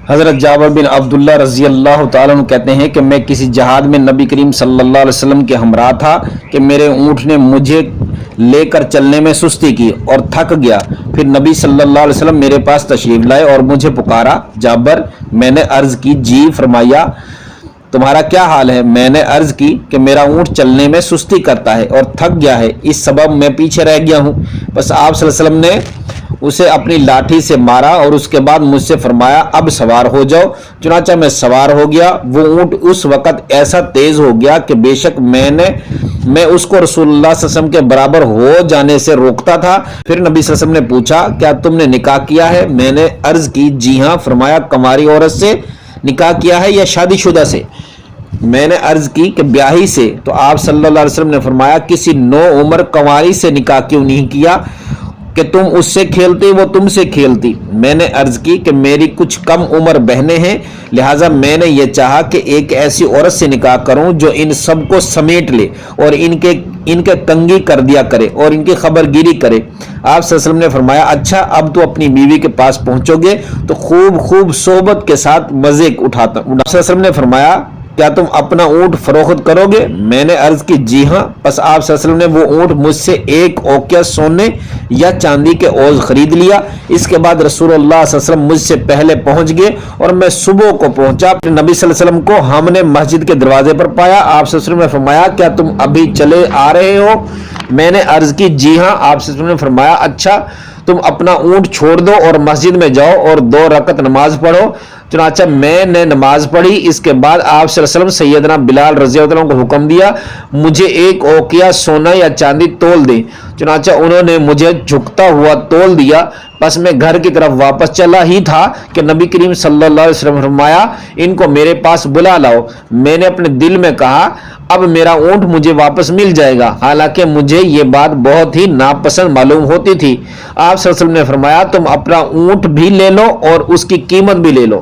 حضرت جابر بن عبداللہ رضی اللہ تعالیٰ عنہ کہتے ہیں کہ میں کسی جہاد میں نبی کریم صلی اللہ علیہ وسلم کے ہمراہ تھا کہ میرے اونٹ نے مجھے لے کر چلنے میں سستی کی اور تھک گیا۔ پھر نبی صلی اللہ علیہ وسلم میرے پاس تشریف لائے اور مجھے پکارا، جابر۔ میں نے عرض کی، جی۔ فرمایا، تمہارا کیا حال ہے؟ میں نے عرض کی کہ میرا اونٹ چلنے میں سستی کرتا ہے اور تھک گیا ہے، اس سبب میں پیچھے رہ گیا ہوں۔ بس آپ صلی اللہ علیہ وسلم نے اسے اپنی لاٹھی سے مارا اور اس کے بعد مجھ سے فرمایا، اب سوار ہو جاؤ۔ چنانچہ میں سوار ہو گیا۔ وہ اونٹ اس وقت ایسا تیز ہو گیا کہ بے شک میں اس کو رسول اللہ صلی اللہ علیہ وسلم کے برابر ہو جانے سے روکتا تھا۔ پھر نبی صلی اللہ علیہ وسلم نے پوچھا، کیا تم نے نکاح کیا ہے؟ میں نے عرض کی، جی ہاں۔ فرمایا، کنواری عورت سے نکاح کیا ہے یا شادی شدہ سے؟ میں نے عرض کی کہ بیاہی سے۔ تو آپ صلی اللہ علیہ وسلم نے فرمایا، کسی نو عمر کنواری سے نکاح کیوں نہیں کیا کہ تم اس سے کھیلتی وہ تم سے کھیلتی؟ میں نے عرض کی کہ میری کچھ کم عمر بہنیں ہیں، لہٰذا میں نے یہ چاہا کہ ایک ایسی عورت سے نکاح کروں جو ان سب کو سمیٹ لے اور ان کے کنگھی کر دیا کرے اور ان کی خبر گیری کرے۔ آپ صلی اللہ علیہ وسلم نے فرمایا، اچھا، اب تو اپنی بیوی کے پاس پہنچو گے تو خوب صحبت کے ساتھ مزے اٹھاتا۔ آپ صلی اللہ علیہ وسلم نے فرمایا، کیا تم اپنا اونٹ فروخت کرو گے؟ میں نے عرض کی، جی ہاں۔ پس آپ صلی اللہ علیہ وسلم نے وہ اونٹ مجھ سے ایک اوقیہ سونے یا چاندی کے عوض خرید لیا۔ اس کے بعد رسول اللہ صلی اللہ علیہ وسلم مجھ سے پہلے پہنچ گئے اور میں صبح کو پہنچا۔ پھر نبی صلی اللہ علیہ وسلم کو ہم نے مسجد کے دروازے پر پایا۔ آپ صلی اللہ علیہ وسلم نے فرمایا، کیا تم ابھی چلے آ رہے ہو؟ میں نے عرض کی، جی ہاں۔ آپ صلی اللہ علیہ وسلم نے فرمایا، اچھا، تم اپنا اونٹ چھوڑ دو اور مسجد میں جاؤ اور 2 رکعت نماز پڑھو۔ چنانچہ میں نے نماز پڑھی۔ اس کے بعد آپ صلی اللہ علیہ وسلم سیدنا بلال رضی اللہ عنہ کو حکم دیا، مجھے ایک اوقیہ سونا یا چاندی تول دیں۔ چنانچہ انہوں نے مجھے جھکتا ہوا تول دیا۔ پس میں گھر کی طرف واپس چلا ہی تھا کہ نبی کریم صلی اللہ علیہ وسلم فرمایا، ان کو میرے پاس بلا لاؤ۔ میں نے اپنے دل میں کہا، اب میرا اونٹ مجھے واپس مل جائے گا، حالانکہ مجھے یہ بات بہت ہی ناپسند معلوم ہوتی تھی۔ آپ صلی اللہ علیہ وسلم نے فرمایا، تم اپنا اونٹ بھی لے لو اور اس کی قیمت بھی لے لو۔